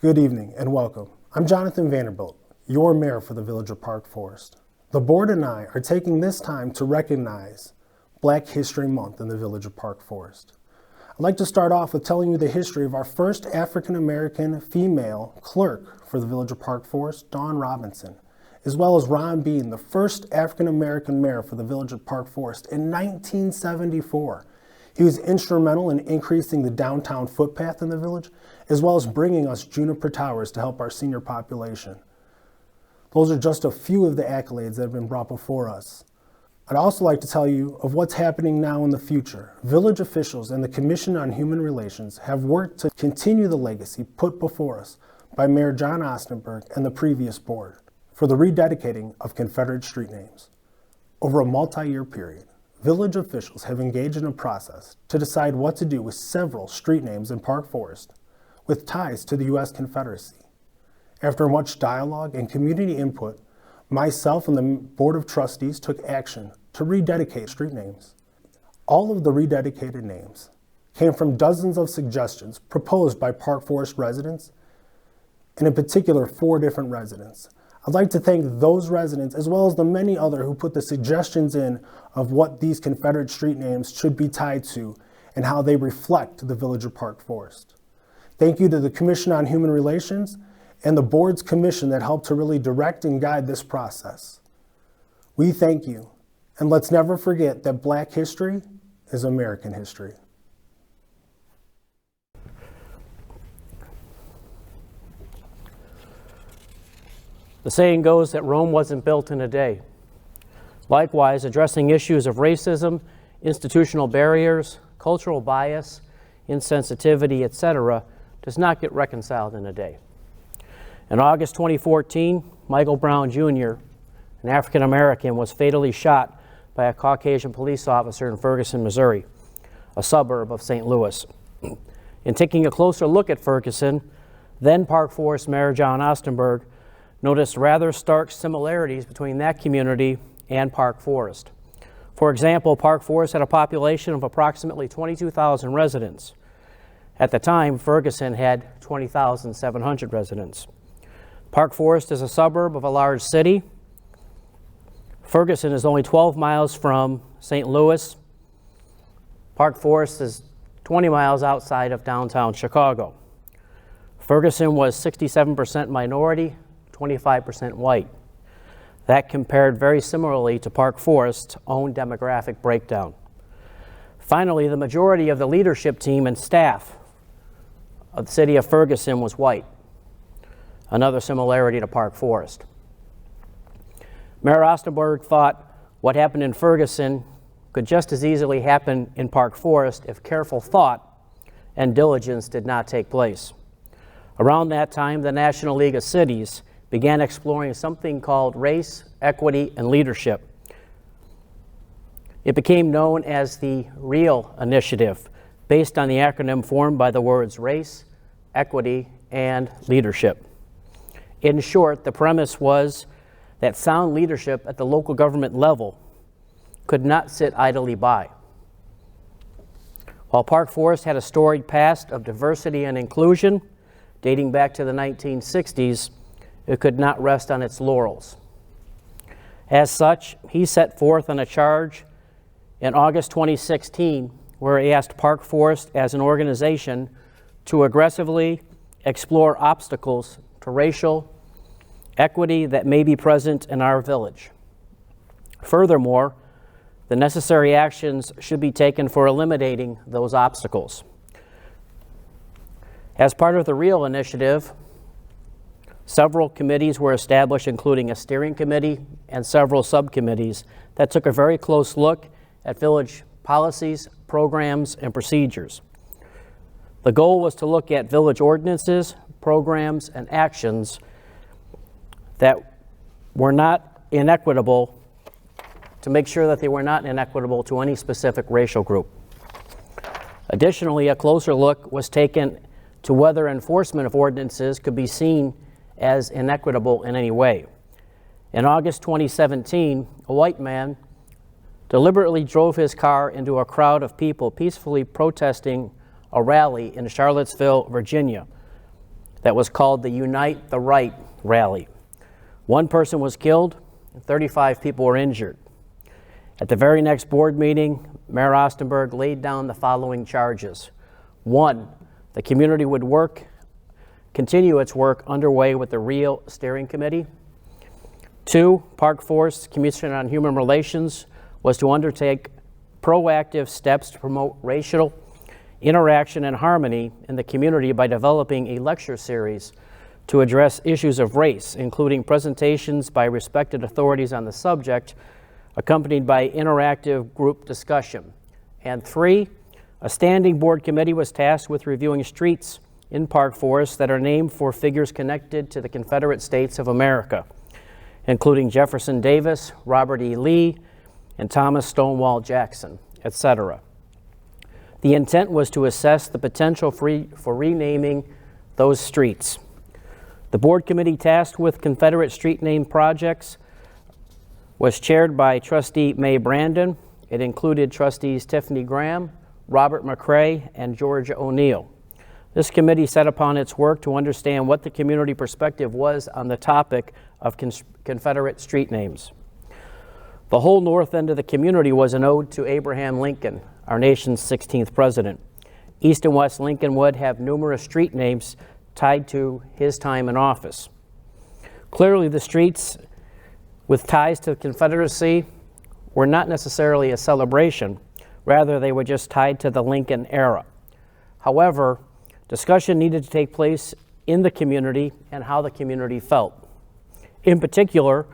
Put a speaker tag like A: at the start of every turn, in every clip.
A: Good evening and welcome. I'm Jonathan Vanderbilt, your mayor for the Village of Park Forest. The board and I are taking this time to recognize Black History Month in the Village of Park Forest. I'd like to start off with telling you the history of our first African-American female clerk for the Village of Park Forest, Dawn Robinson, as well as Ron Bean, the first African-American mayor for the Village of Park Forest in 1974. He was instrumental in increasing the downtown footpath in the village, as well as bringing us juniper towers to help our senior population. Those are just a few of the accolades that have been brought before us. I'd also like to tell you of what's happening now in the future. Village officials and the Commission on Human Relations have worked to continue the legacy put before us by Mayor John Ostenberg and the previous board for the rededicating of Confederate street names. Over a multi-year period, village officials have engaged in a process to decide what to do with several street names in Park Forest with ties to the U.S. Confederacy. After much dialogue and community input, myself and the Board of Trustees took action to rededicate street names. All of the rededicated names came from dozens of suggestions proposed by Park Forest residents, and in particular, 4 different residents. I'd like to thank those residents as well as the many others who put the suggestions in of what these Confederate street names should be tied to and how they reflect the Village of Park Forest. Thank you to the Commission on Human Relations and the board's commission that helped to really direct and guide this process. We thank you, and let's never forget that Black history is American history.
B: The saying goes that Rome wasn't built in a day. Likewise, addressing issues of racism, institutional barriers, cultural bias, insensitivity, etc., does not get reconciled in a day. In August 2014, Michael Brown Jr., an African American, was fatally shot by a Caucasian police officer in Ferguson, Missouri, a suburb of St. Louis. In taking a closer look at Ferguson, then Park Forest Mayor John Ostenberg noticed rather stark similarities between that community and Park Forest. For example, Park Forest had a population of approximately 22,000 residents. At the time, Ferguson had 20,700 residents. Park Forest is a suburb of a large city. Ferguson is only 12 miles from St. Louis. Park Forest is 20 miles outside of downtown Chicago. Ferguson was 67% minority, 25% white. That compared very similarly to Park Forest's own demographic breakdown. Finally, the majority of the leadership team and staff of the city of Ferguson was white, another similarity to Park Forest. Mayor Ostenberg thought what happened in Ferguson could just as easily happen in Park Forest if careful thought and diligence did not take place. Around that time, the National League of Cities began exploring something called race, equity, and leadership. It became known as the REAL Initiative, based on the acronym formed by the words race, equity, and leadership. In short, the premise was that sound leadership at the local government level could not sit idly by. While Park Forest had a storied past of diversity and inclusion, dating back to the 1960s, it could not rest on its laurels. As such, he set forth on a charge in August 2016 where he asked Park Forest as an organization to aggressively explore obstacles to racial equity that may be present in our village. Furthermore, the necessary actions should be taken for eliminating those obstacles. As part of the REAL Initiative, several committees were established, including a steering committee and several subcommittees that took a very close look at village policies, programs, and procedures. The goal was to look at village ordinances, programs, and actions that were not inequitable, to make sure that they were not inequitable to any specific racial group. Additionally, a closer look was taken to whether enforcement of ordinances could be seen as inequitable in any way. In August 2017, a white man deliberately drove his car into a crowd of people peacefully protesting a rally in Charlottesville, Virginia. that was called the Unite the Right rally. One person was killed and 35 people were injured. At the very next board meeting, Mayor Ostenberg laid down the following charges. 1, the community would continue its work underway with the Rio Steering Committee. 2, Park Forest Commission on Human Relations was to undertake proactive steps to promote racial interaction and harmony in the community by developing a lecture series to address issues of race, including presentations by respected authorities on the subject, accompanied by interactive group discussion. And 3, a standing board committee was tasked with reviewing streets in Park Forest that are named for figures connected to the Confederate States of America, including Jefferson Davis, Robert E. Lee, and Thomas Stonewall Jackson, etc. The intent was to assess the potential for renaming those streets. The board committee tasked with Confederate street name projects was chaired by Trustee May Brandon. It included Trustees Tiffany Graham, Robert McCrae, and Georgia O'Neill. This committee set upon its work to understand what the community perspective was on the topic of Confederate street names. The whole north end of the community was an ode to Abraham Lincoln, our nation's 16th president. East and West Lincoln would have numerous street names tied to his time in office. Clearly, the streets with ties to the Confederacy were not necessarily a celebration. Rather, they were just tied to the Lincoln era. However, discussion needed to take place in the community and how the community felt. In particular,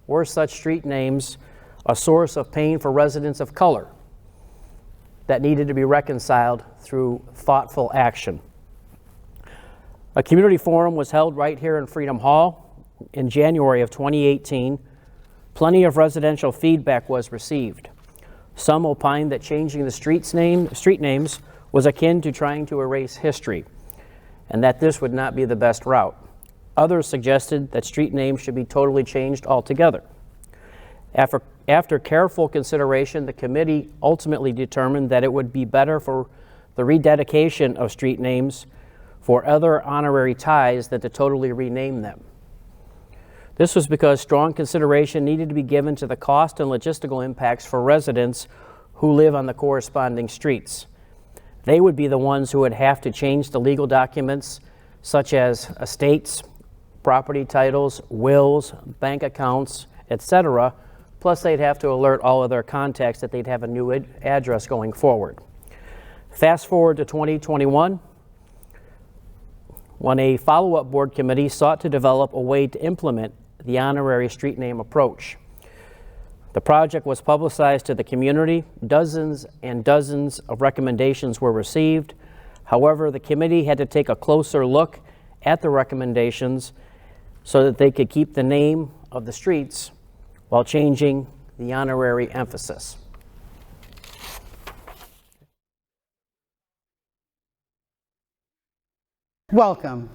B: were such street names a source of pain for residents of color that needed to be reconciled through thoughtful action? A community forum was held right here in Freedom Hall in January of 2018. Plenty of residential feedback was received. Some opined that changing the street names was akin to trying to erase history, and that this would not be the best route. Others suggested that street names should be totally changed altogether. After careful consideration, the committee ultimately determined that it would be better for the rededication of street names for other honorary ties than to totally rename them. This was because strong consideration needed to be given to the cost and logistical impacts for residents who live on the corresponding streets. They would be the ones who would have to change the legal documents such as estates, property titles, wills, bank accounts, etc. Plus, they'd have to alert all of their contacts that they'd have a new address going forward. Fast forward to 2021, when a follow-up board committee sought to develop a way to implement the honorary street name approach. The project was publicized to the community. Dozens and dozens of recommendations were received. However, the committee had to take a closer look at the recommendations so that they could keep the name of the streets while changing the honorary emphasis.
C: Welcome.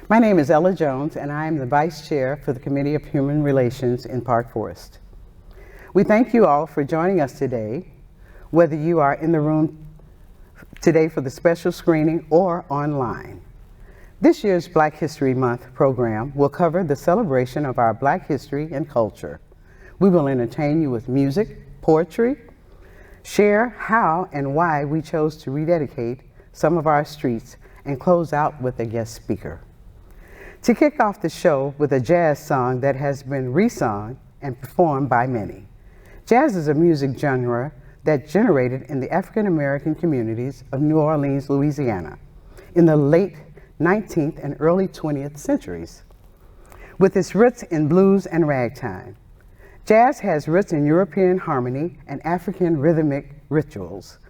C: My name is Ella Jones, and I am the Vice Chair for the Committee of Human Relations in Park Forest. We thank you all for joining us today, whether you are in the room today for the special screening or online. This year's Black History Month program will cover the celebration of our Black history and culture. We will entertain you with music, poetry, share how and why we chose to rededicate some of our streets, and close out with a guest speaker. To kick off the show with a jazz song that has been resung and performed by many. Jazz is a music genre that generated in the African American communities of New Orleans, Louisiana, in the late 19th and early 20th centuries. With its roots in blues and ragtime, jazz has roots in European harmony and African rhythmic rituals.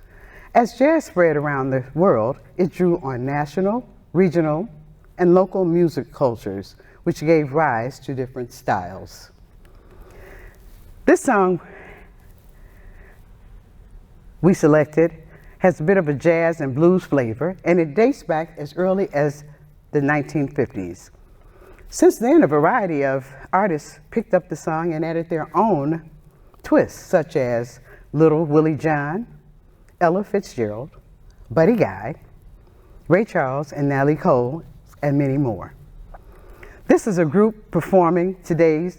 C: As jazz spread around the world, it drew on national, regional, and local music cultures, which gave rise to different styles. This song we selected has a bit of a jazz and blues flavor, and it dates back as early as the 1950s. Since then, a variety of artists picked up the song and added their own twists, such as Little Willie John, Ella Fitzgerald, Buddy Guy, Ray Charles, and Natalie Cole and many more. This is a group performing today's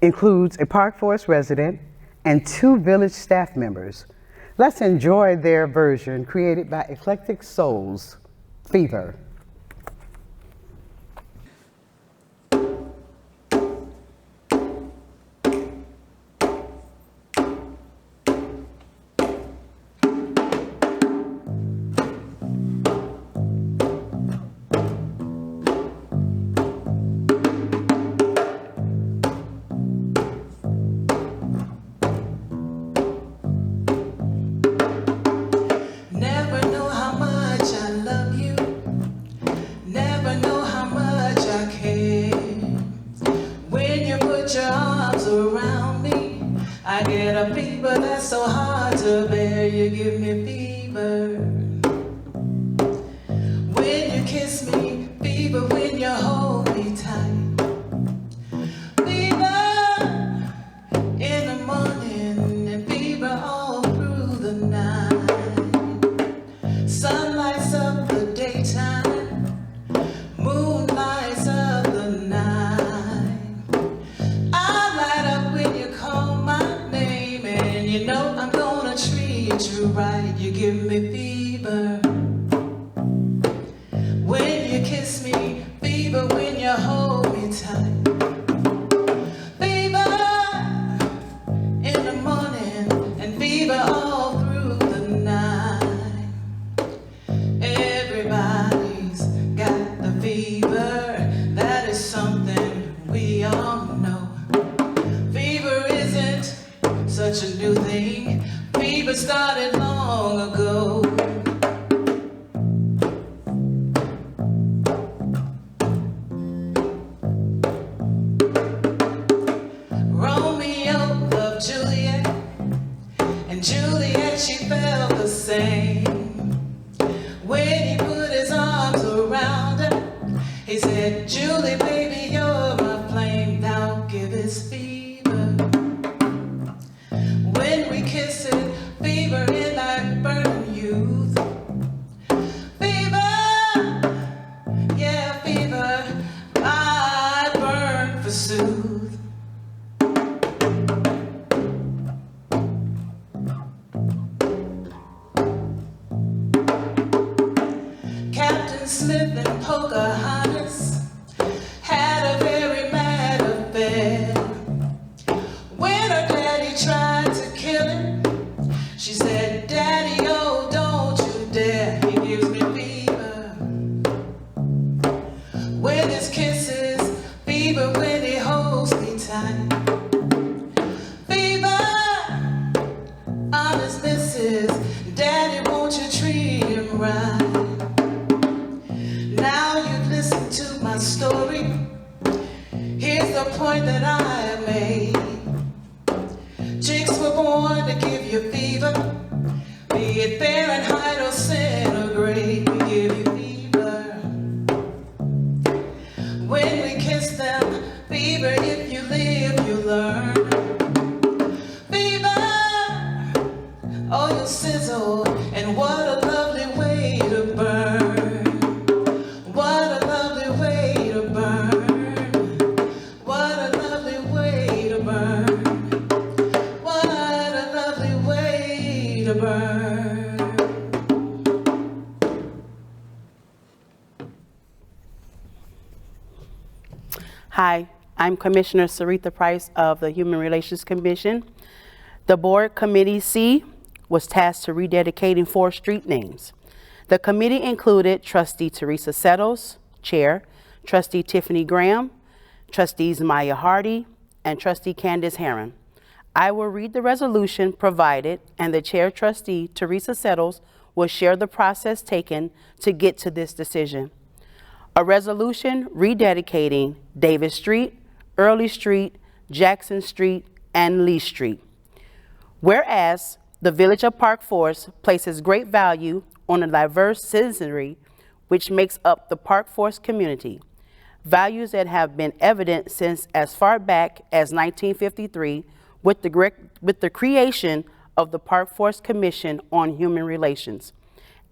C: includes a Park Forest resident and 2 village staff members. Let's enjoy their version created by Eclectic Souls, Fever.
D: Hi, I'm Commissioner Sarita Price of the Human Relations Commission. The Board Committee C was tasked to rededicating 4 street names. The committee included Trustee Teresa Settles, Chair, Trustee Tiffany Graham, Trustees Maya Hardy, and Trustee Candace Herron. I will read the resolution provided, and the Chair Trustee Teresa Settles will share the process taken to get to this decision. A resolution rededicating Davis Street, Early Street, Jackson Street, and Lee Street. Whereas the Village of Park Forest places great value on the diverse citizenry which makes up the Park Forest community, values that have been evident since as far back as 1953 with the creation of the Park Forest Commission on Human Relations.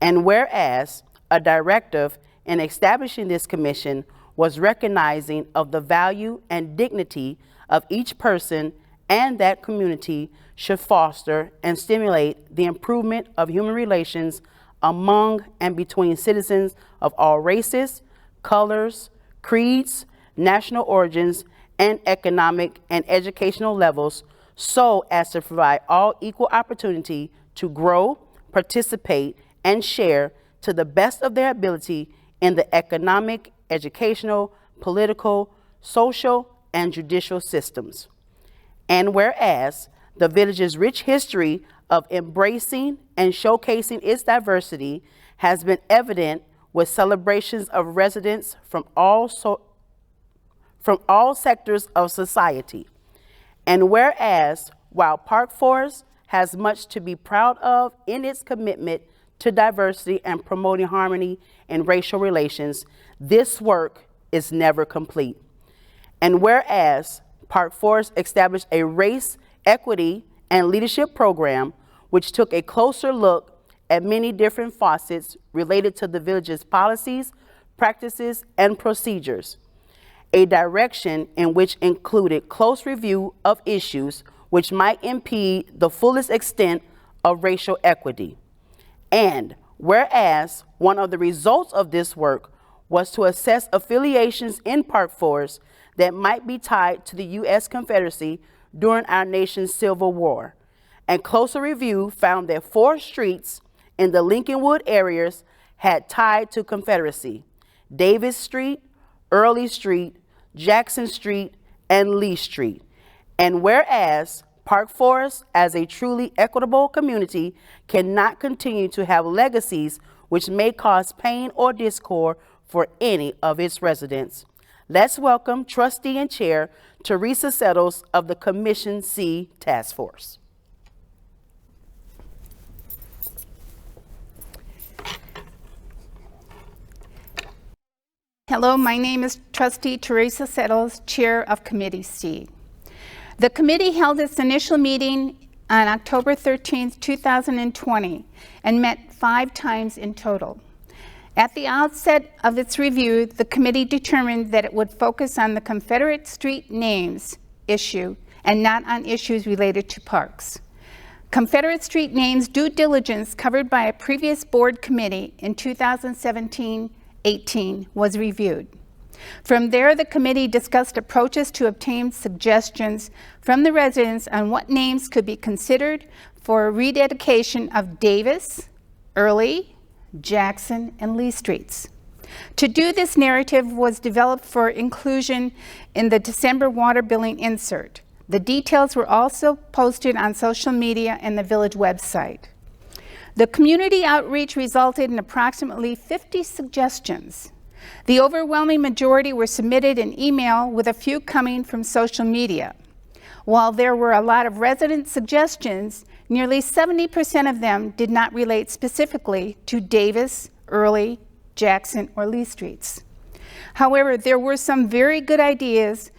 D: And whereas a directive in establishing this commission was recognizing of the value and dignity of each person, and that community should foster and stimulate the improvement of human relations among and between citizens of all races, colors, creeds, national origins, and economic and educational levels, so as to provide all equal opportunity to grow, participate, and share to the best of their ability in the economic, educational, political, social, and judicial systems. And whereas the village's rich history of embracing and showcasing its diversity has been evident with celebrations of residents from all sectors of society. And whereas while Park Forest has much to be proud of in its commitment to diversity and promoting harmony in racial relations, this work is never complete. And whereas Park Forest established a race, equity, and leadership program which took a closer look at many different facets related to the village's policies, practices, and procedures, a direction in which included close review of issues which might impede the fullest extent of racial equity. And whereas one of the results of this work was to assess affiliations in Park Forest that might be tied to the U.S. Confederacy during our nation's Civil War, and closer review found that 4 streets in the Lincolnwood areas had tied to Confederacy: Davis Street, Early Street, Jackson Street, and Lee Street. And whereas Park Forest, as a truly equitable community, cannot continue to have legacies which may cause pain or discord for any of its residents. Let's welcome Trustee and Chair Teresa Settles of the Commission C Task Force.
E: Hello, my name is Trustee Teresa Settles, Chair of Committee C. The committee held its initial meeting on October 13, 2020, and met 5 times in total. At the outset of its review, the committee determined that it would focus on the Confederate street names issue and not on issues related to parks. Confederate street names due diligence covered by a previous board committee in 2017-18 was reviewed. From there, the committee discussed approaches to obtain suggestions from the residents on what names could be considered for rededication of Davis, Early, Jackson, and Lee Streets. To do this, narrative was developed for inclusion in the December water billing insert. The details were also posted on social media and the village website. The community outreach resulted in approximately 50 suggestions. The overwhelming majority were submitted in email, with a few coming from social media. While there were a lot of resident suggestions, nearly 70% of them did not relate specifically to Davis, Early, Jackson, or Lee Streets. However, there were some very good ideas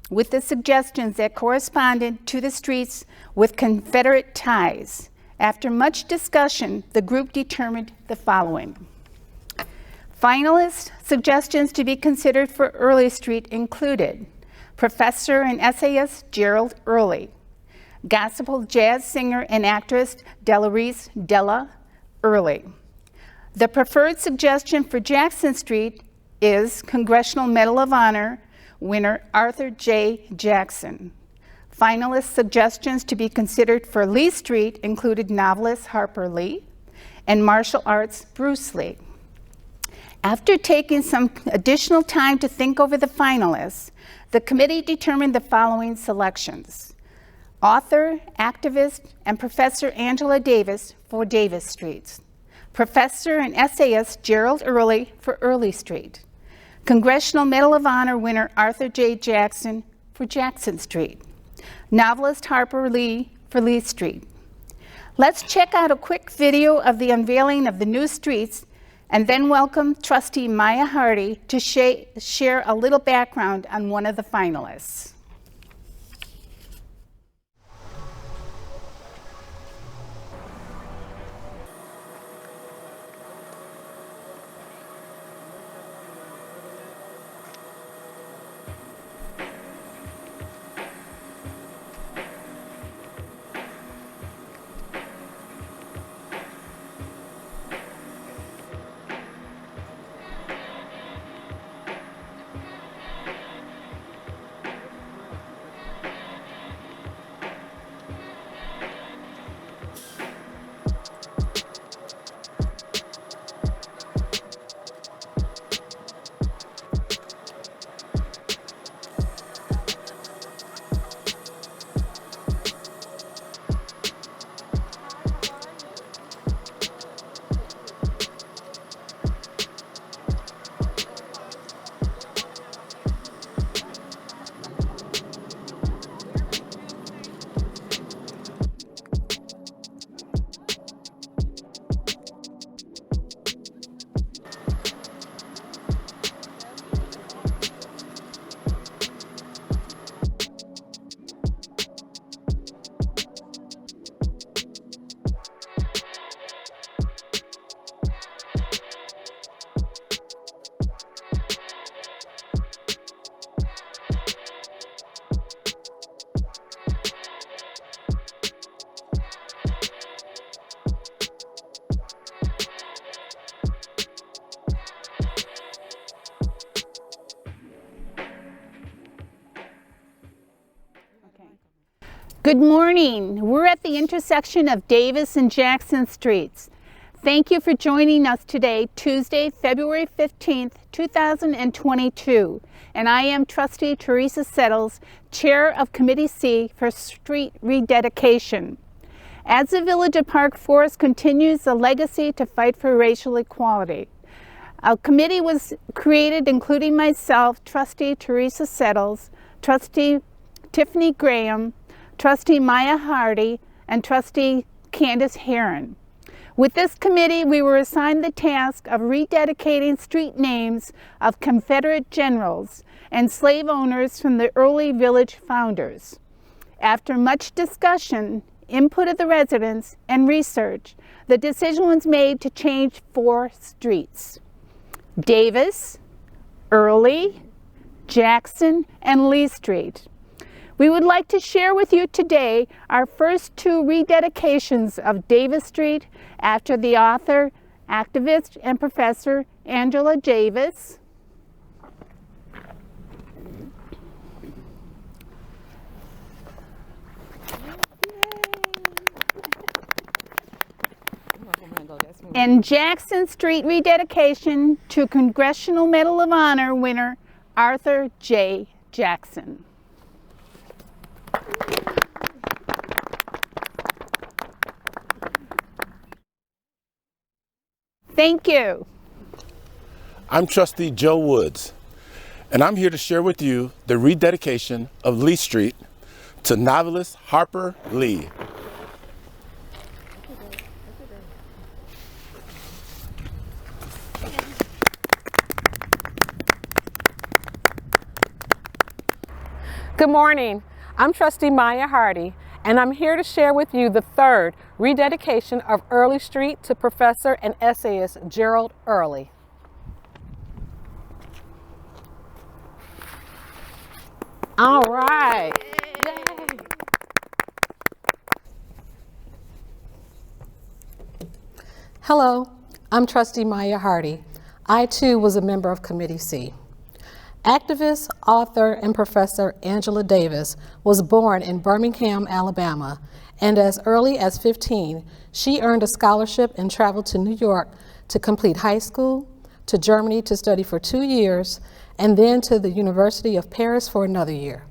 E: with the suggestions that corresponded to the streets with Confederate ties. After much discussion, the group determined the following. Finalist suggestions to be considered for Early Street included professor and essayist Gerald Early, gospel jazz singer and actress Delarice Della Early. The preferred suggestion for Jackson Street is Congressional Medal of Honor winner Arthur J. Jackson. Finalist suggestions to be considered for Lee Street included novelist Harper Lee and martial arts Bruce Lee. After taking some additional time to think over the finalists, the committee determined the following selections: author, activist, and Professor Angela Davis for Davis Street, professor and essayist Gerald Early for Early Street, Congressional Medal of Honor winner Arthur J. Jackson for Jackson Street, novelist Harper Lee for Lee Street. Let's check out a quick video of the unveiling of the new streets, and then welcome Trustee Maya Hardy to share a little background on one of the finalists. Good morning. We're at the intersection of Davis and Jackson Streets. Thank you for joining us today, Tuesday, February 15th, 2022. And I am Trustee Teresa Settles, Chair of Committee C for Street Rededication. As the Village of Park Forest continues the legacy to fight for racial equality, a committee was created including myself, Trustee Teresa Settles, Trustee Tiffany Graham, Trustee Maya Hardy, and Trustee Candace Herron. With this committee, we were assigned the task of rededicating street names of Confederate generals and slave owners from the early village founders. After much discussion, input of the residents, and research, the decision was made to change 4 streets: Davis, Early, Jackson, and Lee Street. We would like to share with you today our first 2 rededications of Davis Street after the author, activist, and professor Angela Davis. And Jackson Street rededication to Congressional Medal of Honor winner Arthur J. Jackson. Thank you.
F: I'm Trustee Joe Woods, and I'm here to share with you the rededication of Lee Street to novelist Harper Lee.
G: Good morning. I'm Trustee Maya Hardy, and I'm here to share with you the 3rd rededication of Early Street to Professor and essayist Gerald Early. All right. Yay. Hello, I'm Trustee Maya Hardy. I too was a member of Committee C. Activist, author, and professor Angela Davis was born in Birmingham, Alabama, and as early as 15, she earned a scholarship and traveled to New York to complete high school, to Germany to study for 2 years, and then to the University of Paris for another year.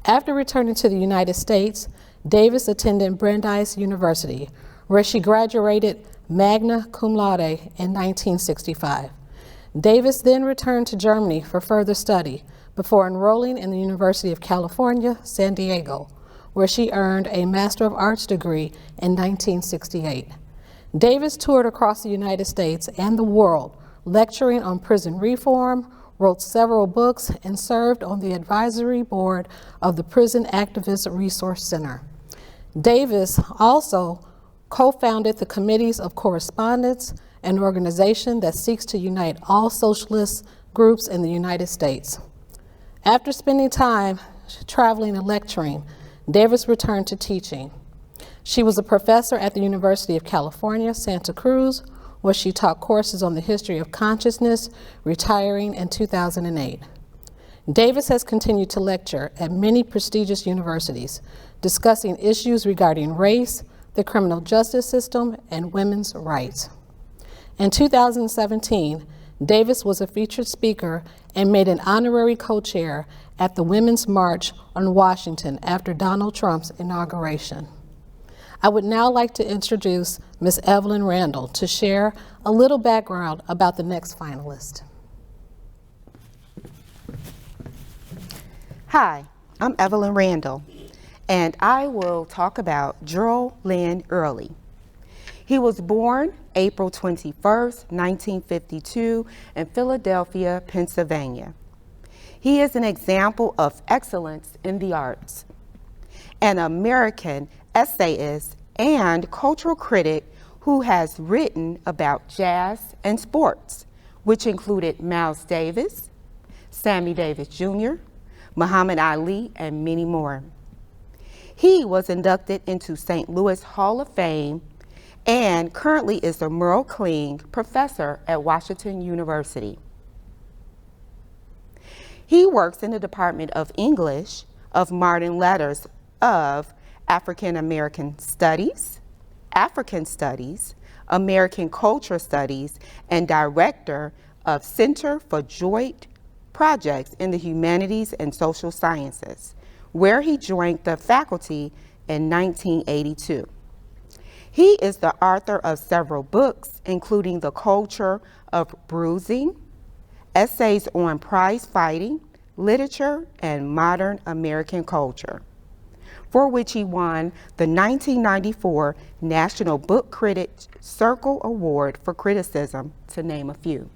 G: After returning to the United States, Davis attended Brandeis University, where she graduated magna cum laude in 1965. Davis then returned to Germany for further study before enrolling in the University of California, San Diego, where she earned a Master of Arts degree in 1968. Davis toured across the United States and the world, lecturing on prison reform, wrote several books, and served on the advisory board of the Prison Activist Resource Center. Davis also co-founded the Committees of Correspondence, an organization that seeks to unite all socialist groups in the United States. After spending time traveling and lecturing, Davis returned to teaching. She was a professor at the University of California, Santa Cruz, where she taught courses on the history of consciousness, retiring in 2008. Davis has continued to lecture at many prestigious universities, discussing issues regarding race, the criminal justice system, and women's rights. In 2017, Davis was a featured speaker and made an honorary co-chair at the Women's March on Washington after Donald Trump's inauguration. I would now like to introduce Ms. Evelyn Randall to share a little background about the next finalist.
H: Hi, I'm Evelyn Randall, and I will talk about Gerald Lynn Early. He was born April 21st, 1952 in Philadelphia, Pennsylvania. He is an example of excellence in the arts, an American essayist and cultural critic who has written about jazz and sports, which included Miles Davis, Sammy Davis Jr., Muhammad Ali, and many more. He was inducted into St. Louis Hall of Fame and currently is the Merle Kling Professor at Washington University. He works in the Department of English of Modern Letters of African American Studies, African Studies, American Culture Studies, and director of Center for Joint Projects in the Humanities and Social Sciences, where he joined the faculty in 1982. He is the author of several books, including The Culture of Bruising, Essays on Prize Fighting, Literature, and Modern American Culture, for which he won the 1994 National Book Critics Circle Award for Criticism, to name a few.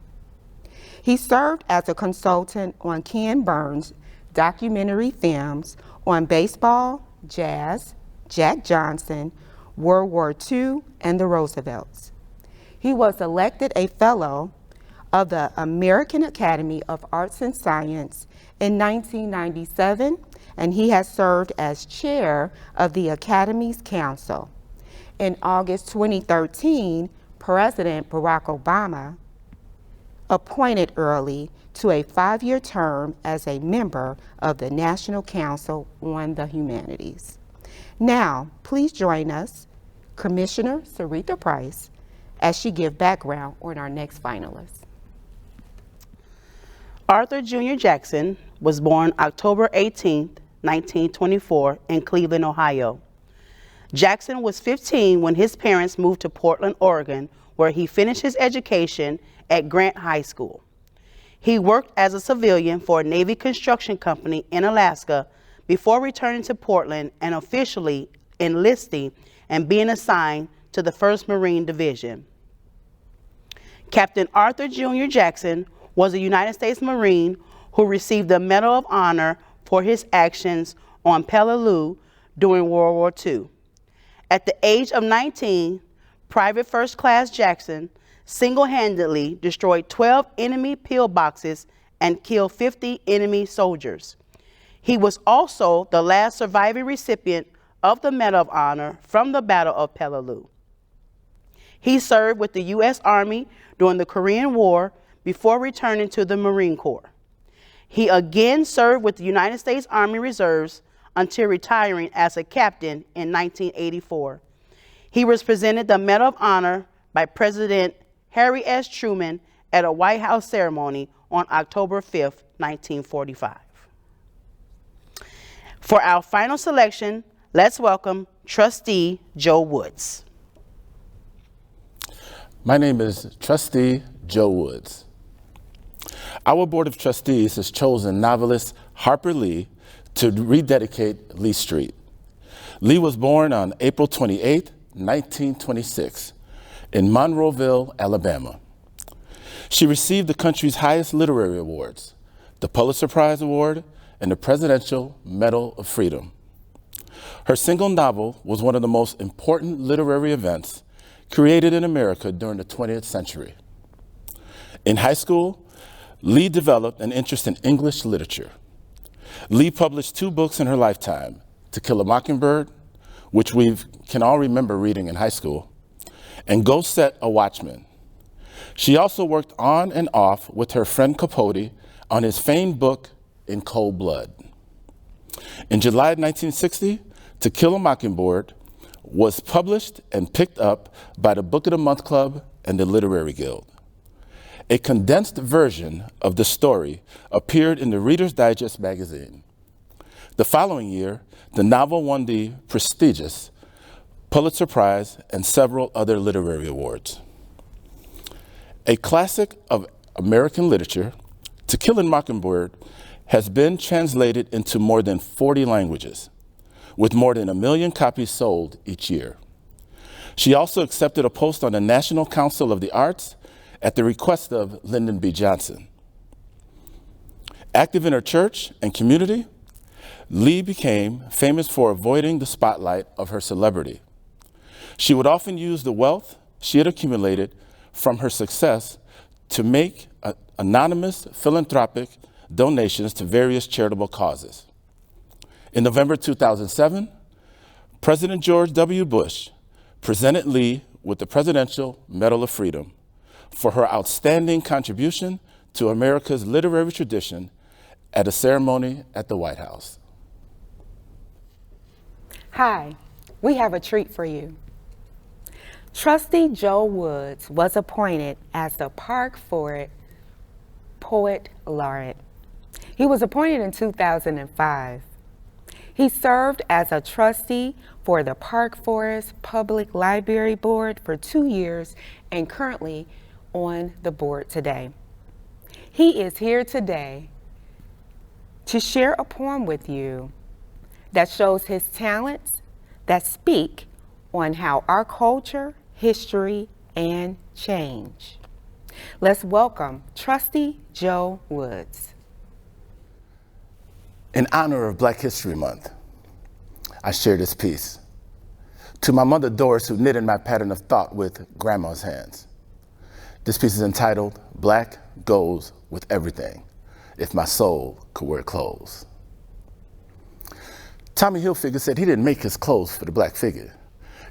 H: He served as a consultant on Ken Burns' documentary films on baseball, jazz, Jack Johnson, World War II, and the Roosevelts. He was elected a Fellow of the American Academy of Arts and Science in 1997, and he has served as chair of the Academy's Council. In August 2013, President Barack Obama appointed Early to a 5-year term as a member of the National Council on the Humanities. Now, please join us, Commissioner Sarita Price, as she gives background on our next finalist.
D: Arthur Jr. Jackson was born October 18, 1924, in Cleveland, Ohio. Jackson was 15 when his parents moved to Portland, Oregon, where he finished his education at Grant High School. He worked as a civilian for a Navy construction company in Alaska before returning to Portland and officially enlisting and being assigned to the 1st Marine Division. Captain Arthur Jr. Jackson was a United States Marine who received the Medal of Honor for his actions on Peleliu during World War II. At the age of 19, Private First Class Jackson single-handedly destroyed 12 enemy pillboxes and killed 50 enemy soldiers. He was also the last surviving recipient of the Medal of Honor from the Battle of Peleliu. He served with the U.S. Army during the Korean War before returning to the Marine Corps. He again served with the United States Army Reserves until retiring as a captain in 1984. He was presented the Medal of Honor by President Harry S. Truman at a White House ceremony on October 5, 1945. For our final selection, let's welcome Trustee Joe Woods.
F: My name is Trustee Joe Woods. Our Board of Trustees has chosen novelist Harper Lee to rededicate Lee Street. Lee was born on April 28, 1926, in Monroeville, Alabama. She received the country's highest literary awards, the Pulitzer Prize Award and the Presidential Medal of Freedom. Her single novel was one of the most important literary events created in America during the 20th century. In high school, Lee developed an interest in English literature. Lee published 2 books in her lifetime, To Kill a Mockingbird, which we can all remember reading in high school, and Go Set a Watchman. She also worked on and off with her friend Capote on his famed book, In Cold Blood. In July 1960, To Kill a Mockingbird was published and picked up by the Book of the Month Club and the Literary Guild. A condensed version of the story appeared in the Reader's Digest magazine. The following year, the novel won the prestigious Pulitzer Prize and several other literary awards. A classic of American literature, To Kill a Mockingbird has been translated into more than 40 languages, with more than 1 million copies sold each year. She also accepted a post on the National Council of the Arts at the request of Lyndon B. Johnson. Active in her church and community, Lee became famous for avoiding the spotlight of her celebrity. She would often use the wealth she had accumulated from her success to make anonymous philanthropic donations to various charitable causes. In November 2007, President George W. Bush presented Lee with the Presidential Medal of Freedom for her outstanding contribution to America's literary tradition at a ceremony at the White House.
H: Hi, we have a treat for you. Trustee Joe Woods was appointed as the Park Forest Poet Laureate. He was appointed in 2005. He served as a trustee for the Park Forest Public Library Board for 2 years and currently on the board today. He is here today to share a poem with you that shows his talents that speak on how our culture, history, and change. Let's welcome Trustee Joe Woods.
F: In honor of Black History Month, I share this piece. To my mother Doris, who knitted my pattern of thought with grandma's hands. This piece is entitled, Black Goes with Everything, If My Soul Could Wear Clothes. Tommy Hilfiger said he didn't make his clothes for the black figure.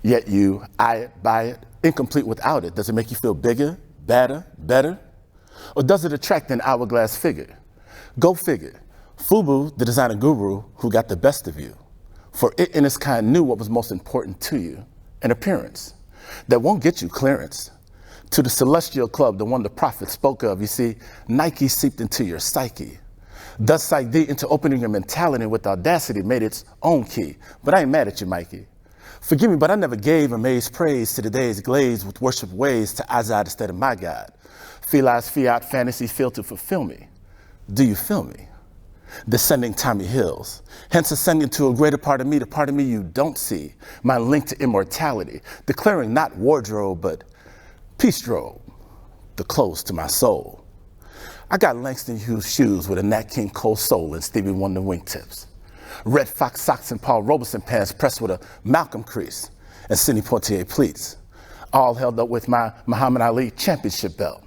F: Yet you eye it, buy it, incomplete without it. Does it make you feel bigger, badder, better? Or does it attract an hourglass figure? Go figure. FUBU, the designer guru who got the best of you. For it in its kind knew what was most important to you, an appearance that won't get you clearance. To the celestial club, the one the prophet spoke of, you see, Nike seeped into your psyche. Thus psyched thee into opening your mentality with audacity, made its own key. But I ain't mad at you, Mikey. Forgive me, but I never gave amazed praise to the days glazed with worship ways to Azad instead of my God. Feli's fiat fantasy failed to fulfill me. Do you feel me? Descending Tommy Hills, hence ascending to a greater part of me, the part of me you don't see, my link to immortality, declaring not wardrobe, but peace robe, the clothes to my soul. I got Langston Hughes shoes with a Nat King Cole sole and Stevie Wonder wingtips. Red Fox socks and Paul Robeson pants pressed with a Malcolm crease and Sidney Poitier pleats, all held up with my Muhammad Ali championship belt.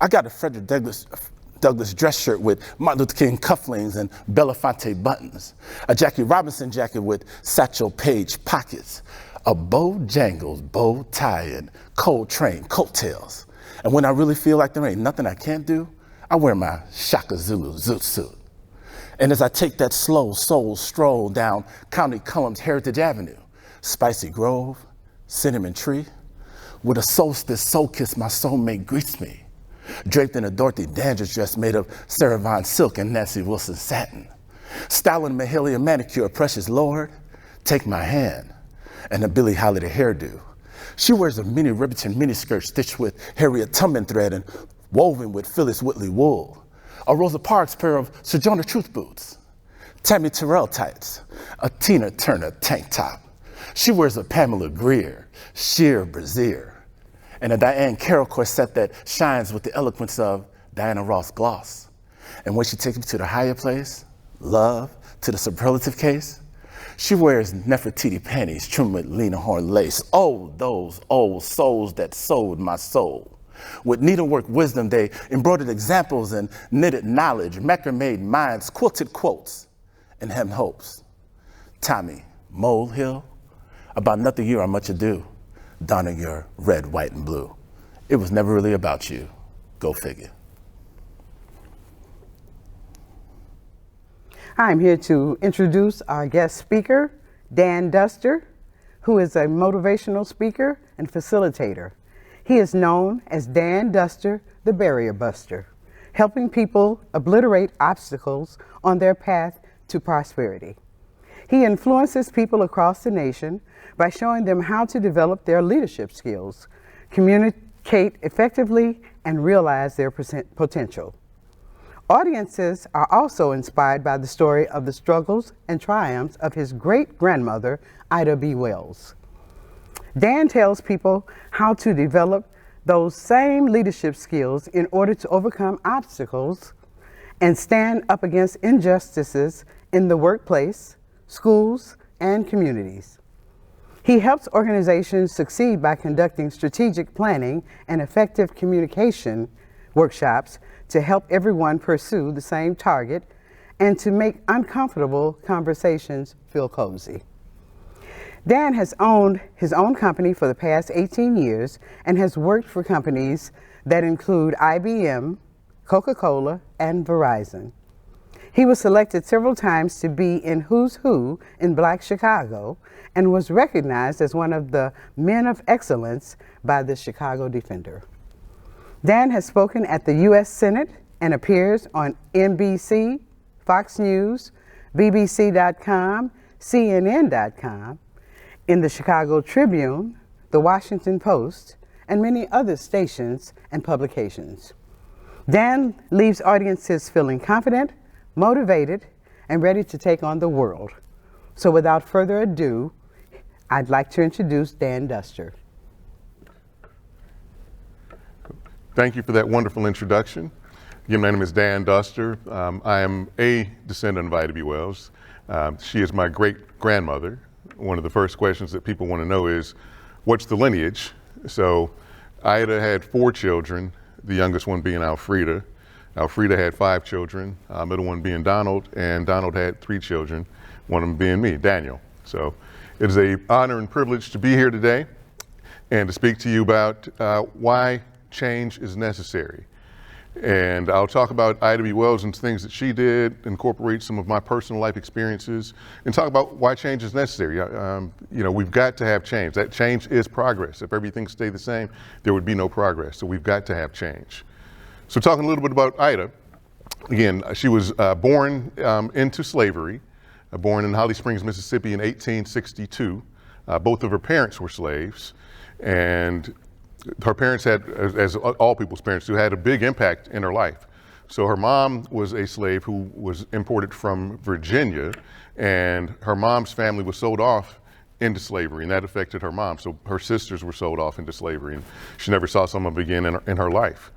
F: I got a Frederick Douglass dress shirt with Martin Luther King cufflinks and Belafonte buttons, a Jackie Robinson jacket with Satchel Paige pockets, a Bojangles bow tie and Coltrane coattails. And when I really feel like there ain't nothing I can't do, I wear my Shaka Zulu zoot suit. And as I take that slow soul stroll down County Cullum's Heritage Avenue, Spicy Grove, Cinnamon Tree, with a solstice soul kiss my soulmate greets me, draped in a Dorothy Dandridge dress made of Sarah Vaughan silk and Nancy Wilson satin. Styling Mahalia manicure, precious Lord, take my hand, and a Billie Holiday hairdo. She wears a mini Riverton miniskirt stitched with Harriet Tubman thread and woven with Phyllis Whitley wool. A Rosa Parks pair of Sojourner Truth boots. Tammy Terrell tights, a Tina Turner tank top. She wears a Pamela Greer, sheer brassiere, and a Diane Carroll corset that shines with the eloquence of Diana Ross gloss. And when she takes me to the higher place, love, to the superlative case, she wears Nefertiti panties trimmed with Lena Horne lace. Oh, those old souls that sold my soul. With needlework wisdom, they embroidered examples and knitted knowledge, macrame minds, quilted quotes, and hemmed hopes. Tommy, molehill, about nothing you are much ado, donning your red, white, and blue. It was never really about you. Go figure.
C: I'm here to introduce our guest speaker, Dan Duster, who is a motivational speaker and facilitator. He is known as Dan Duster, the Barrier Buster, helping people obliterate obstacles on their path to prosperity. He influences people across the nation by showing them how to develop their leadership skills, communicate effectively, and realize their potential. Audiences are also inspired by the story of the struggles and triumphs of his great-grandmother, Ida B. Wells. Dan tells people how to develop those same leadership skills in order to overcome obstacles and stand up against injustices in the workplace, schools, and communities. He helps organizations succeed by conducting strategic planning and effective communication workshops to help everyone pursue the same target and to make uncomfortable conversations feel cozy. Dan has owned his own company for the past 18 years and has worked for companies that include IBM, Coca-Cola, and Verizon. He was selected several times to be in Who's Who in Black Chicago and was recognized as one of the Men of Excellence by the Chicago Defender. Dan has spoken at the U.S. Senate and appears on NBC, Fox News, BBC.com, CNN.com, in the Chicago Tribune, the Washington Post, and many other stations and publications. Dan leaves audiences feeling confident, motivated, and ready to take on the world. So without further ado, I'd like to introduce Dan Duster.
I: Thank you for that wonderful introduction. Again, my name is Dan Duster. I am a descendant of Ida B. Wells. She is my great-grandmother. One of the first questions that people want to know is, what's the lineage? So Ida had 4 children, the youngest one being Alfreda. Alfreda had 5 children, middle one being Donald, and Donald had 3 children, one of them being me, Daniel. So it is an honor and privilege to be here today and to speak to you about why change is necessary. And I'll talk about Ida B. Wells and things that she did, incorporate some of my personal life experiences, and talk about why change is necessary. You know, we've got to have change. That change is progress. If everything stayed the same, there would be no progress. So we've got to have change. So talking a little bit about Ida, again, she was born into slavery, born in Holly Springs, Mississippi in 1862. Both of her parents were slaves, and her parents had, as all people's parents do, had a big impact in her life. So her mom was a slave who was imported from Virginia, and her mom's family was sold off into slavery, and that affected her mom. So her sisters were sold off into slavery, and she never saw some of it again in her life.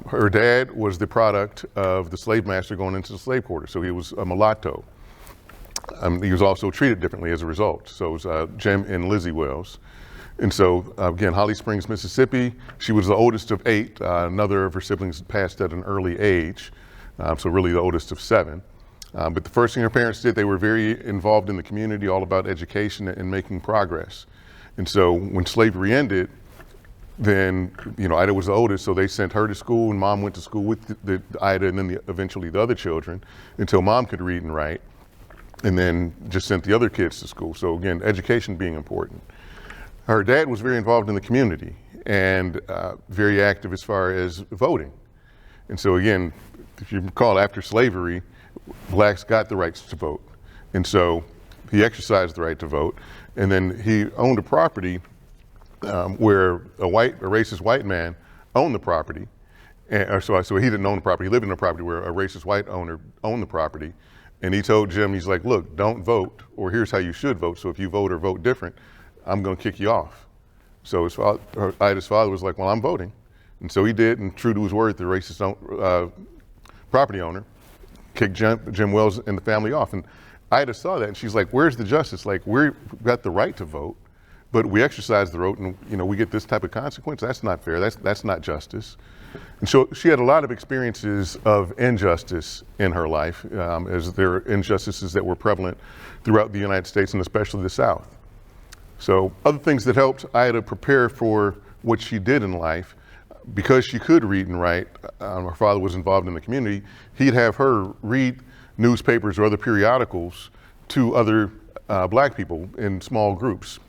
I: Her dad was the product of the slave master going into the slave quarter, so he was a mulatto. He was also treated differently as a result. So it was Jim and Lizzie Wells. And so, again, Holly Springs, Mississippi, she was the oldest of 8. Another of her siblings passed at an early age, so really the oldest of 7. But the first thing her parents did, they were very involved in the community, all about education and making progress. And so when slavery ended, then, you know, Ida was the oldest, so they sent her to school, and Mom went to school with the Ida and then eventually the other children until Mom could read and write, and then just sent the other kids to school. So again, education being important. Her dad was very involved in the community and very active as far as voting. And so again, if you recall, after slavery, blacks got the rights to vote. And so he exercised the right to vote, and then he owned a property where a racist white man owned the property. So he didn't own the property, he lived in a property where a racist white owner owned the property. And he told Jim, he's like, look, don't vote, or here's how you should vote. So if you vote or vote different, I'm gonna kick you off. So Ida's father was like, well, I'm voting. And so he did, and true to his word, the racist property owner kicked Jim Wells and the family off. And Ida saw that, and she's like, where's the justice? Like, we've got the right to vote, but we exercise the right, and you know, we get this type of consequence. That's not fair, that's not justice. And so she had a lot of experiences of injustice in her life, as there are injustices that were prevalent throughout the United States and especially the South. So other things that helped Ida prepare for what she did in life, because she could read and write, her father was involved in the community, he'd have her read newspapers or other periodicals to other black people in small groups.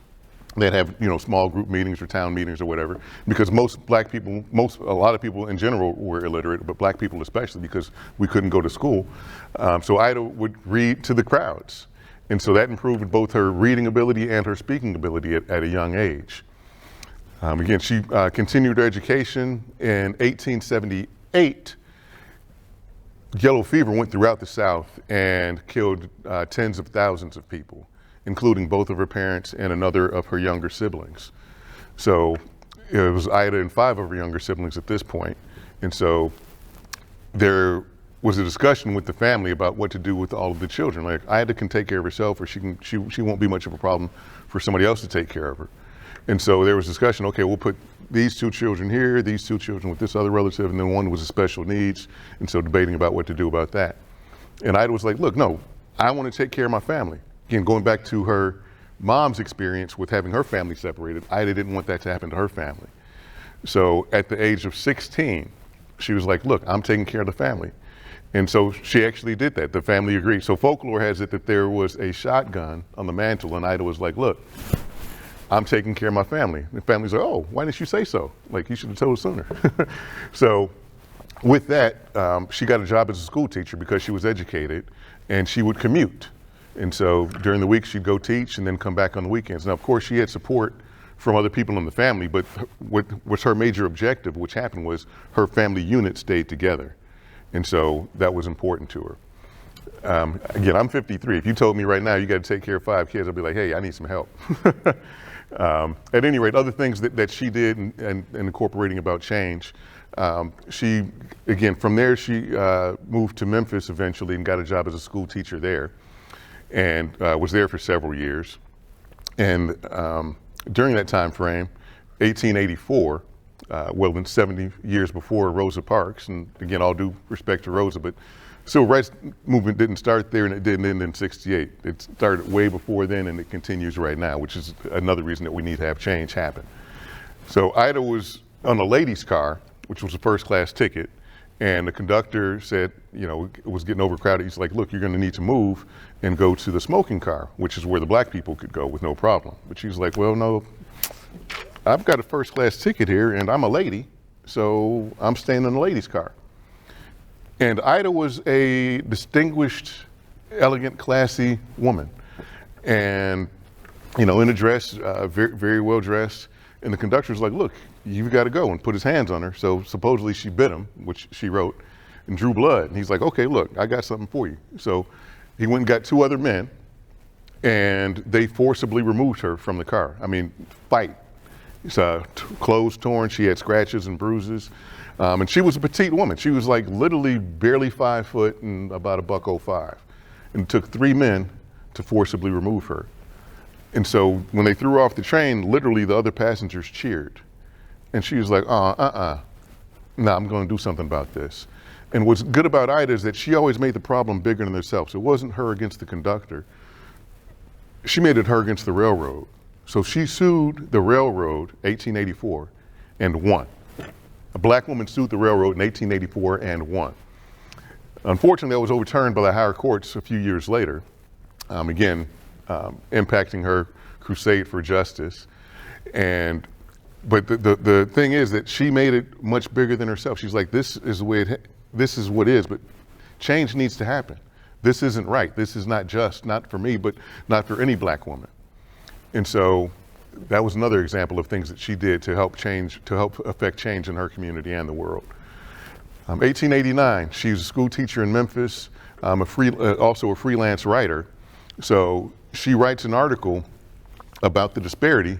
I: They'd have, you know, small group meetings or town meetings or whatever, because most black people, a lot of people in general were illiterate, but black people especially, because we couldn't go to school. So Ida would read to the crowds. And so that improved both her reading ability and her speaking ability at a young age. Again, she continued her education. In 1878, yellow fever went throughout the South and killed tens of thousands of people, including both of her parents and another of her younger siblings. So it was Ida and 5 of her younger siblings at this point. And so there was a discussion with the family about what to do with all of the children. Like, Ida can take care of herself, or she won't be much of a problem for somebody else to take care of her. And so there was discussion, okay, we'll put these 2 children here, these 2 children with this other relative, and then one was a special needs. And so debating about what to do about that. And Ida was like, look, no, I want to take care of my family. Again, going back to her mom's experience with having her family separated, Ida didn't want that to happen to her family. So at the age of 16, she was like, look, I'm taking care of the family. And so she actually did that. The family agreed. So folklore has it that there was a shotgun on the mantle, and Ida was like, look, I'm taking care of my family. And the family's like, oh, why didn't you say so? Like, you should have told us sooner. So with that, she got a job as a school teacher because she was educated, and she would commute. And so during the week, she'd go teach and then come back on the weekends. Now, of course, she had support from other people in the family, but what was her major objective, which happened, was her family unit stayed together. And so that was important to her. Again, I'm 53. If you told me right now you got to take care of 5 kids, I'd be like, hey, I need some help. At any rate, other things that she did and incorporating about change, she, again, from there she moved to Memphis eventually and got a job as a school teacher there, and was there for several years. And during that time frame, 1884, well, then 70 years before Rosa Parks, and again, all due respect to Rosa, but civil rights movement didn't start there and it didn't end in 68. It started way before then and it continues right now, which is another reason that we need to have change happen. So Ida was on a ladies' car, which was a first-class ticket, and the conductor said, you know, it was getting overcrowded. He's like, look, you're gonna need to move and go to the smoking car, which is where the black people could go with no problem. But she's like, well, no, I've got a first-class ticket here and I'm a lady, so I'm staying in the ladies' car. And Ida was a distinguished, elegant, classy woman. And, you know, in a dress, very, very well dressed. And the conductor was like, look, you've got to go, and put his hands on her. So supposedly she bit him, which she wrote, and drew blood. And he's like, okay, look, I got something for you. So he went and got 2 other men, and they forcibly removed her from the car. I mean, fight. Clothes torn, she had scratches and bruises. And she was a petite woman. She was like literally barely 5 foot and about $105. And it took 3 men to forcibly remove her. And so when they threw her off the train, literally the other passengers cheered. And she was like, no, I'm going to do something about this. And what's good about Ida is that she always made the problem bigger than herself. So it wasn't her against the conductor. She made it her against the railroad. So she sued the railroad 1884 and won. A black woman sued the railroad in 1884 and won. Unfortunately, that was overturned by the higher courts a few years later, again, impacting her crusade for justice. But the thing is that she made it much bigger than herself. She's like, this is the way this is what it is, but change needs to happen. This isn't right. This is not just, not for me, but not for any black woman. And so that was another example of things that she did to help affect change in her community and the world. 1889, she's a school teacher in Memphis, also a freelance writer. So she writes an article about the disparity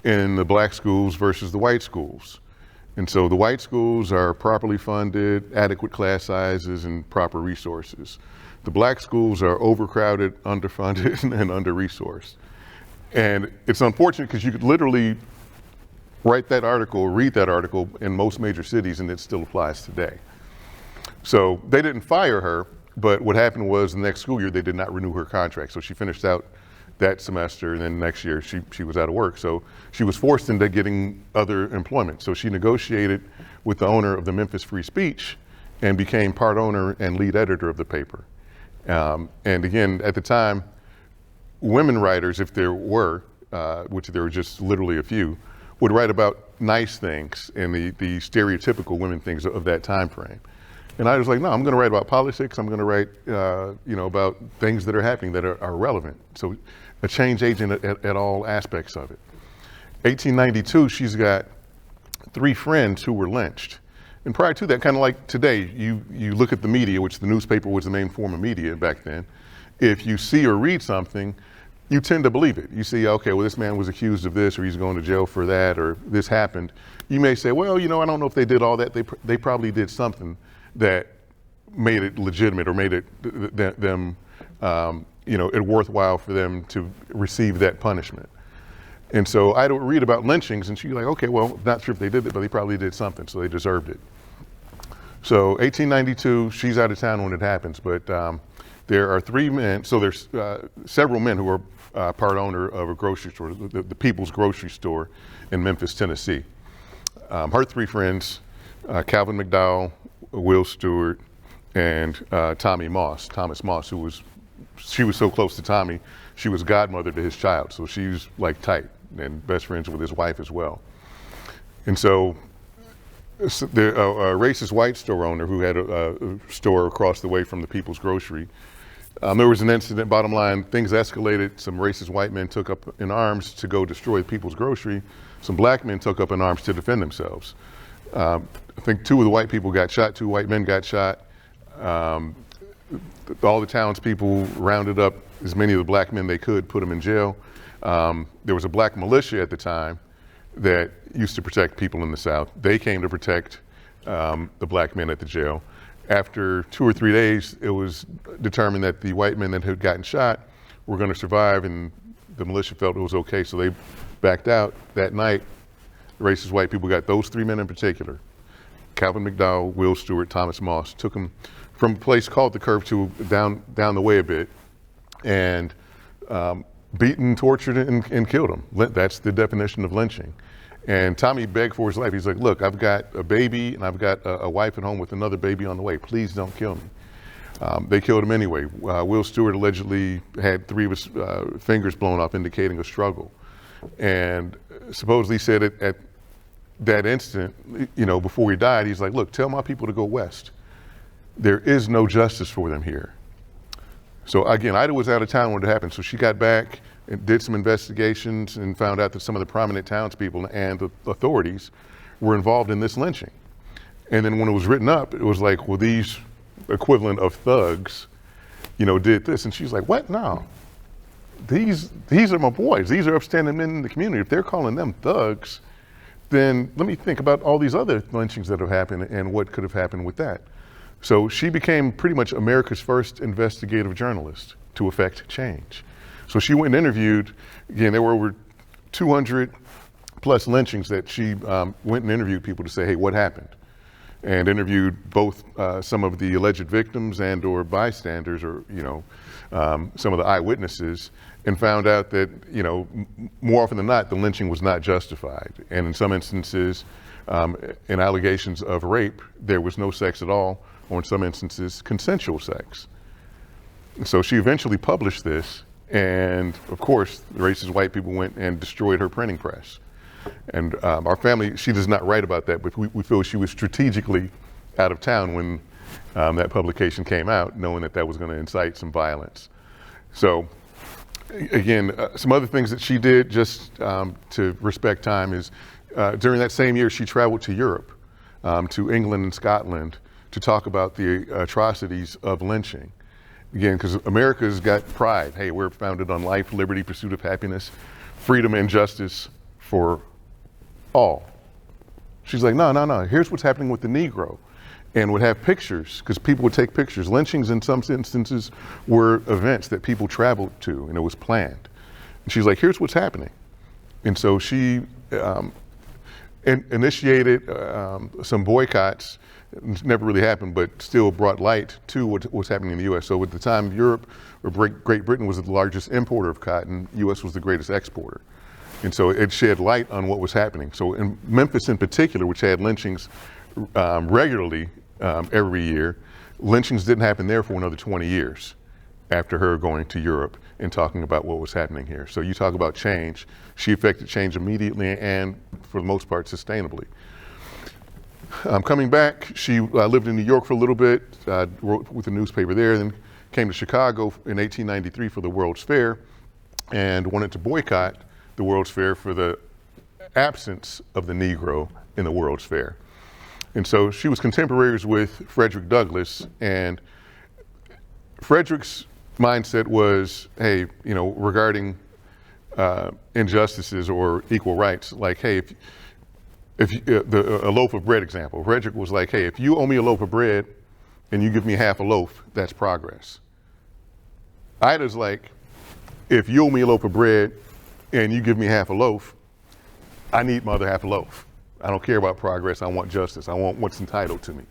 I: in the black schools versus the white schools. And so the white schools are properly funded, adequate class sizes, and proper resources. The black schools are overcrowded, underfunded, and under-resourced. And it's unfortunate because you could literally write that article, read that article in most major cities, and it still applies today. So they didn't fire her, but what happened was the next school year they did not renew her contract. So she finished out that semester, and then next year she was out of work. So she was forced into getting other employment. So she negotiated with the owner of the Memphis Free Speech and became part owner and lead editor of the paper. And again, at the time, women writers, if there were, which there were just literally a few, would write about nice things and the stereotypical women things of that time frame. And I was like, no, I'm going to write about politics. I'm going to write, about things that are happening that are relevant. So a change agent at all aspects of it. 1892, she's got 3 friends who were lynched. And prior to that, kind of like today, you look at the media, which the newspaper was the main form of media back then. If you see or read something, you tend to believe it. You see, okay, well, this man was accused of this, or he's going to jail for that, or this happened. You may say, well, I don't know if they did all that. They probably did something that made it legitimate or made it it worthwhile for them to receive that punishment. And so I would read about lynchings, and she's like, okay, well, not sure if they did it, but they probably did something, so they deserved it. So 1892, she's out of town when it happens, but there are 3 men, so there's several men who are part owner of a grocery store, the People's Grocery Store in Memphis, Tennessee. Her 3 friends, Calvin McDowell, Will Stewart, and Thomas Moss, she was so close to Tommy, she was godmother to his child. So she was like tight and best friends with his wife as well. And so a racist white store owner who had a store across the way from the People's Grocery, there was an incident. Bottom line, things escalated. Some racist white men took up in arms to go destroy the People's Grocery. Some black men took up in arms to defend themselves. I think 2 of the white people got shot, 2 white men got shot. All the townspeople rounded up as many of the black men they could, put them in jail. There was a black militia at the time that used to protect people in the South. They came to protect the black men at the jail. After 2 or 3 days, it was determined that the white men that had gotten shot were going to survive, and the militia felt it was okay, so they backed out. That night, racist white people got those 3 men in particular, Calvin McDowell, Will Stewart, Thomas Moss, took them from a place called the Curve to down the way a bit, and beaten, tortured, and killed them. That's the definition of lynching. And Tommy begged for his life. He's like, look, I've got a baby and I've got a wife at home with another baby on the way. Please don't kill me. They killed him anyway. Will Stewart allegedly had 3 of his fingers blown off, indicating a struggle. And supposedly said at that instant, before he died, he's like, look, tell my people to go west. There is no justice for them here. So again, Ida was out of town when it happened. So she got back and did some investigations and found out that some of the prominent townspeople and the authorities were involved in this lynching. And then when it was written up, it was like, well, these equivalent of thugs, did this. And she's like, what? No, these are my boys. These are upstanding men in the community. If they're calling them thugs, then let me think about all these other lynchings that have happened and what could have happened with that. So she became pretty much America's first investigative journalist to effect change. So she went and interviewed, again, there were over 200 plus lynchings that she went and interviewed people to say, hey, what happened? And interviewed both some of the alleged victims and or bystanders or, some of the eyewitnesses, and found out that, more often than not, the lynching was not justified. And in some instances, in allegations of rape, there was no sex at all, or in some instances, consensual sex. So she eventually published this, and of course, the racist white people went and destroyed her printing press. And our family, she does not write about that, but we feel she was strategically out of town when that publication came out, knowing that that was going to incite some violence. So again, some other things that she did just to respect time is during that same year, she traveled to Europe, to England and Scotland, to talk about the atrocities of lynching. Again, because America's got pride. Hey, we're founded on life, liberty, pursuit of happiness, freedom, and justice for all. She's like, no, here's what's happening with the Negro. And would have pictures, because people would take pictures. Lynchings in some instances were events that people traveled to, and it was planned. And she's like, here's what's happening. And so she initiated some boycotts. It never really happened, but still brought light to what's happening in the U.S. So at the time, Europe, or Great Britain, was the largest importer of cotton. U.S. was the greatest exporter. And so it shed light on what was happening. So in Memphis in particular, which had lynchings regularly every year, lynchings didn't happen there for another 20 years after her going to Europe and talking about what was happening here. So you talk about change. She effected change immediately and, for the most part, sustainably. Coming back, she lived in New York for a little bit, wrote with the newspaper there, then came to Chicago in 1893 for the World's Fair and wanted to boycott the World's Fair for the absence of the Negro in the World's Fair. And so she was contemporaries with Frederick Douglass, and Frederick's mindset was, hey, regarding injustices or equal rights, like, hey, if a loaf of bread example, Frederick was like, hey, if you owe me a loaf of bread and you give me half a loaf, that's progress. Ida's like, if you owe me a loaf of bread and you give me half a loaf, I need my other half a loaf. I don't care about progress. I want justice. I want what's entitled to me.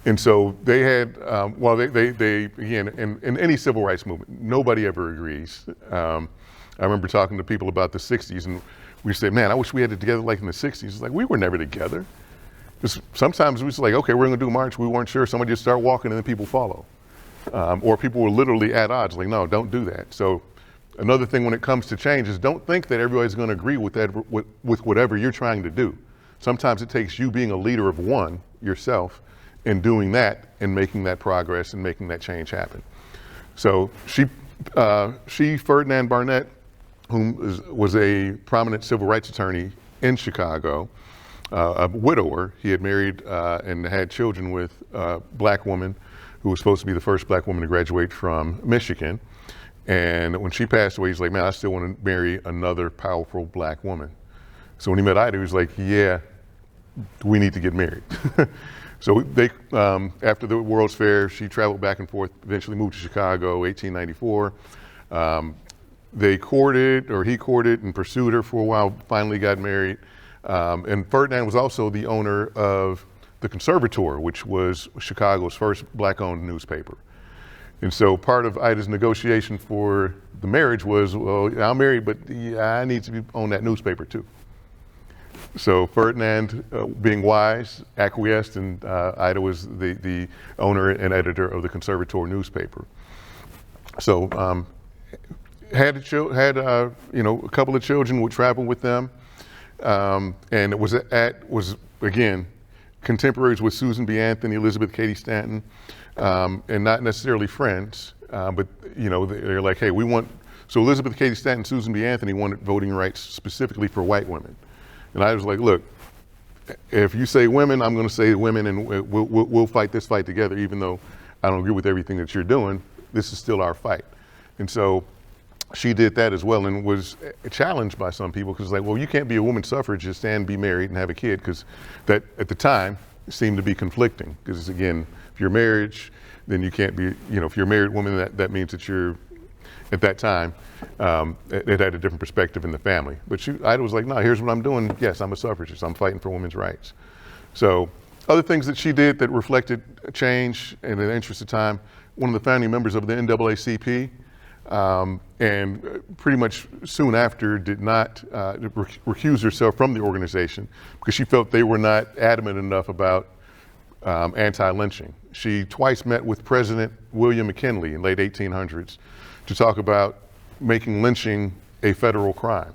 I: And so they had, they again, in any civil rights movement, nobody ever agrees. I remember talking to people about the 60s, and we said, man, I wish we had it together like in the 60s. It's like, we were never together. Sometimes we was like, okay, we're gonna do march. We weren't sure. Somebody just start walking and then people follow. Or people were literally at odds, like, no, don't do that. So another thing when it comes to change is don't think that everybody's gonna agree with that, with whatever you're trying to do. Sometimes it takes you being a leader of one yourself and doing that and making that progress and making that change happen. So she, Ferdinand Barnett, who was a prominent civil rights attorney in Chicago, a widower. He had married and had children with a black woman who was supposed to be the first black woman to graduate from Michigan. And when she passed away, he's like, man, I still want to marry another powerful black woman. So when he met Ida, he was like, yeah, we need to get married. So they, after the World's Fair, she traveled back and forth, eventually moved to Chicago, 1894. They courted, or he courted and pursued her for a while, finally got married. And Ferdinand was also the owner of the Conservator, which was Chicago's first black-owned newspaper. And so part of Ida's negotiation for the marriage was, well, I'm married, but yeah, I need to own that newspaper too. So Ferdinand, being wise, acquiesced, and Ida was the owner and editor of the Conservator newspaper. So had a couple of children, would travel with them, and it was again contemporaries with Susan B. Anthony, Elizabeth Cady Stanton, and not necessarily friends, but they're like, hey, we want. So Elizabeth Cady Stanton, Susan B. Anthony wanted voting rights specifically for white women. And I was like, look, if you say women, I'm going to say women, and we'll fight this fight together, even though I don't agree with everything that you're doing. This is still our fight. And so she did that as well, and was challenged by some people because, like, well, you can't be a woman suffragist and be married and have a kid, because that at the time seemed to be conflicting. Because again, if you're married, then you can't be, if you're a married woman, that means that you're, at that time, it had a different perspective in the family. But Ida was like, no, here's what I'm doing. Yes, I'm a suffragist. I'm fighting for women's rights. So other things that she did that reflected change in the interest of time, one of the founding members of the NAACP, and pretty much soon after did not recuse herself from the organization because she felt they were not adamant enough about anti-lynching. She twice met with President William McKinley in late 1800s to talk about making lynching a federal crime.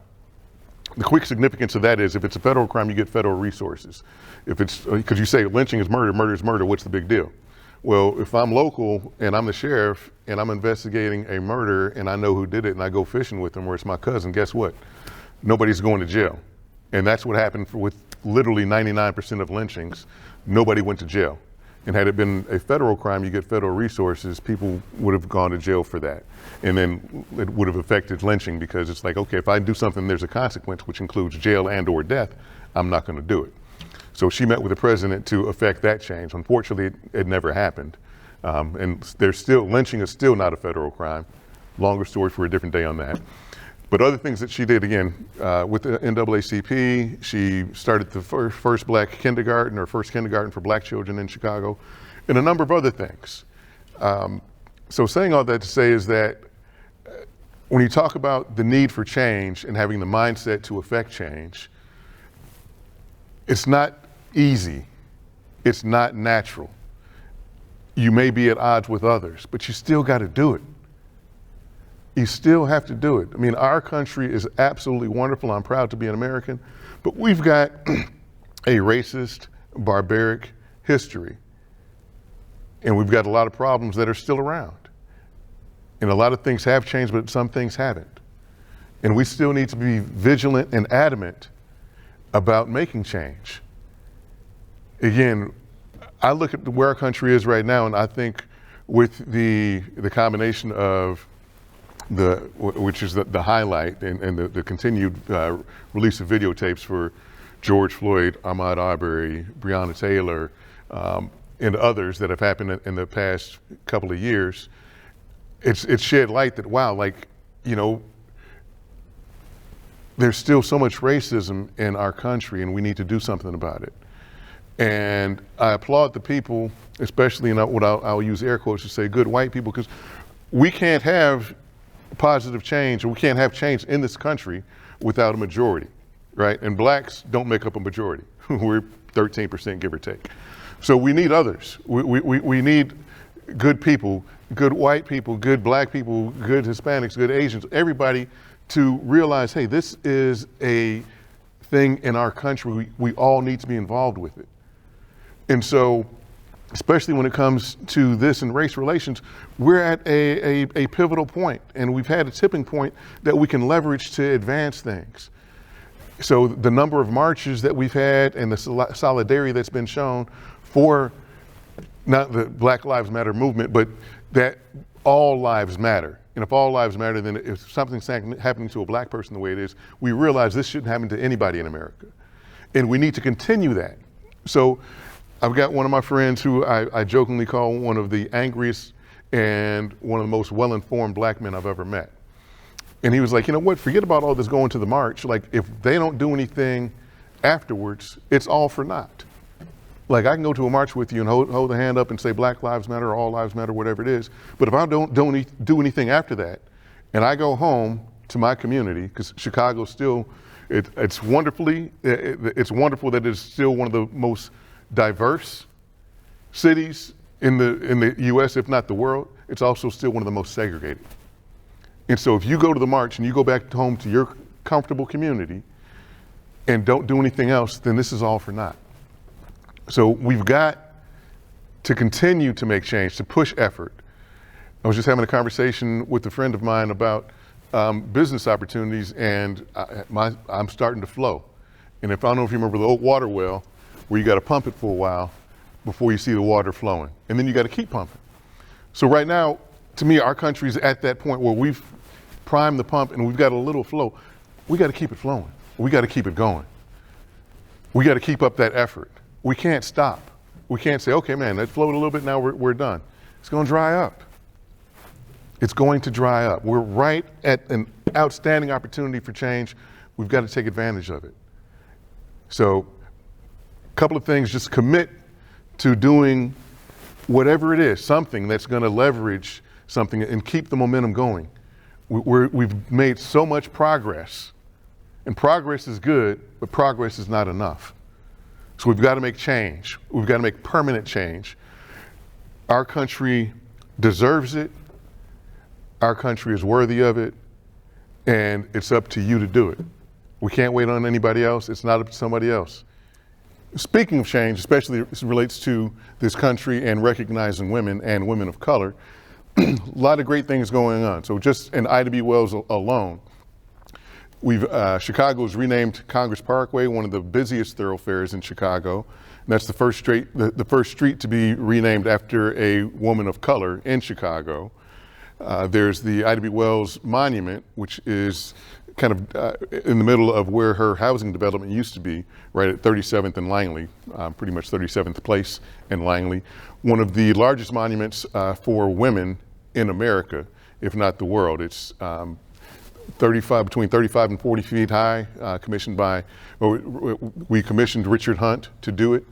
I: The quick significance of that is if it's a federal crime, you get federal resources. If it's, because you say lynching is murder, murder is murder, what's the big deal? Well, if I'm local and I'm the sheriff and I'm investigating a murder and I know who did it and I go fishing with them or it's my cousin, guess what? Nobody's going to jail. And that's what happened with literally 99% of lynchings. Nobody went to jail. And had it been a federal crime, you get federal resources, people would have gone to jail for that. And then it would have affected lynching because it's like, okay, if I do something, there's a consequence, which includes jail and or death, I'm not gonna do it. So she met with the president to effect that change. Unfortunately, it never happened. And lynching is still not a federal crime. Longer story for a different day on that. But other things that she did, again, with the NAACP, she started the first black kindergarten, or first kindergarten for black children in Chicago, and a number of other things. So saying all that to say is that when you talk about the need for change and having the mindset to affect change, it's not easy. It's not natural. You may be at odds with others, but you still got to do it. You still have to do it. I mean, our country is absolutely wonderful. I'm proud to be an American, but we've got a racist, barbaric history. And we've got a lot of problems that are still around. And a lot of things have changed, but some things haven't. And we still need to be vigilant and adamant about making change. Again, I look at where our country is right now, and I think with the combination of which is the highlight and the continued release of videotapes for George Floyd, Ahmaud Arbery, Breonna Taylor, and others that have happened in the past couple of years, it's shed light that, wow, there's still so much racism in our country and we need to do something about it. And I applaud the people, especially what I'll use air quotes to say good white people, because we can't have positive change, or we can't have change in this country without a majority, right? And blacks don't make up a majority. We're 13%, give or take. So we need others. We need good people, good white people, good black people, good Hispanics, good Asians, everybody to realize, hey, this is a thing in our country. We all need to be involved with it. And so, especially when it comes to this and race relations, we're at a pivotal point, and we've had a tipping point that we can leverage to advance things. So the number of marches that we've had and the solidarity that's been shown for not the Black Lives Matter movement, but that all lives matter. And if all lives matter, then if something's happening to a black person the way it is, we realize this shouldn't happen to anybody in America. And we need to continue that. So I've got one of my friends who I jokingly call one of the angriest and one of the most well-informed black men I've ever met. And he was like, you know what, forget about all this going to the march. Like, if they don't do anything afterwards, it's all for naught. Like, I can go to a march with you and hold the hand up and say Black Lives Matter, or All Lives Matter, whatever it is. But if I don't do anything after that, and I go home to my community, because Chicago still, it's wonderful that it's still one of the most diverse cities in the U.S., if not the world. It's also still one of the most segregated. And so if you go to the march and you go back home to your comfortable community and don't do anything else, then this is all for naught. So we've got to continue to make change, to push effort. I was just having a conversation with a friend of mine about business opportunities, and I'm starting to flow. And if I don't know if you remember the old water well, where you got to pump it for a while before you see the water flowing, and then you got to keep pumping. So right now, to me, our country's at that point where we've primed the pump and we've got a little flow. We got to keep it flowing. We got to keep it going. We got to keep up that effort. We can't stop. We can't say, okay, man, that flowed a little bit, now we're done. It's going to dry up. It's going to dry up. We're right at an outstanding opportunity for change. We've got to take advantage of it. So, a couple of things, just commit to doing whatever it is, something that's going to leverage something and keep the momentum going. We've made so much progress, and progress is good, but progress is not enough. So we've got to make change. We've got to make permanent change. Our country deserves it. Our country is worthy of it, and it's up to you to do it. We can't wait on anybody else. It's not up to somebody else. Speaking of change, especially as it relates to this country and recognizing women and women of color, a lot of great things going on. So just in Ida B. Wells alone, Chicago's renamed Congress Parkway, one of the busiest thoroughfares in Chicago. And that's the first street to be renamed after a woman of color in Chicago. There's the Ida B. Wells Monument, which is kind of in the middle of where her housing development used to be, right at 37th and Langley, pretty much 37th place in Langley. One of the largest monuments for women in America, if not the world. It's between 35 and 40 feet high, we commissioned Richard Hunt to do it.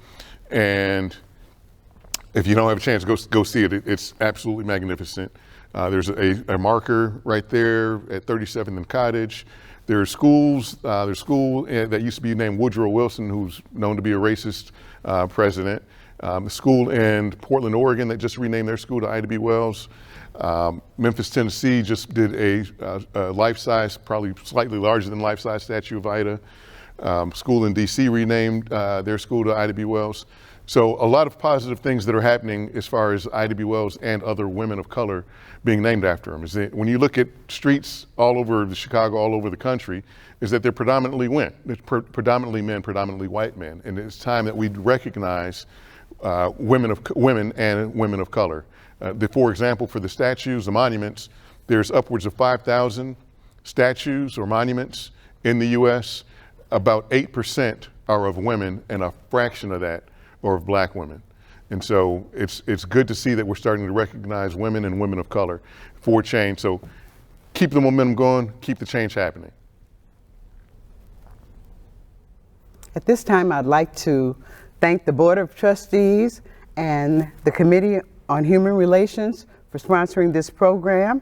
I: And if you don't have a chance, go see it. It's absolutely magnificent. There's a marker right there at 37th and Cottage. There are schools. There's a school that used to be named Woodrow Wilson, who's known to be a racist president. The school in Portland, Oregon, that just renamed their school to Ida B. Wells. Memphis, Tennessee just did a life-size, probably slightly larger than life-size statue of Ida. School in DC renamed their school to Ida B. Wells. So a lot of positive things that are happening as far as Ida B. Wells and other women of color being named after them. When you look at streets all over Chicago, all over the country, is that they're predominantly men, predominantly white men. And it's time that we recognize women and women of color. For example, for the statues, the monuments, there's upwards of 5,000 statues or monuments in the U.S. About 8% are of women, and a fraction of that are of black women. And so it's good to see that we're starting to recognize women and women of color for change. So keep the momentum going, keep the change happening.
C: At this time, I'd like to thank the Board of Trustees and the Committee on Human Relations for sponsoring this program.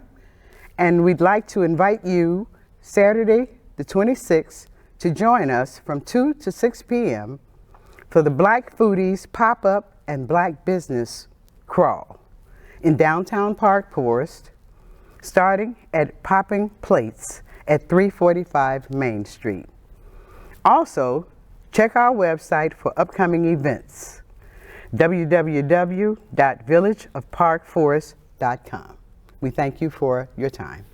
C: And we'd like to invite you Saturday, the 26th, to join us from 2 to 6 p.m. for for the Black Foodies Pop-Up and Black Business Crawl in downtown Park Forest, starting at Popping Plates at 345 Main Street. Also, check our website for upcoming events, www.villageofparkforest.com. We thank you for your time.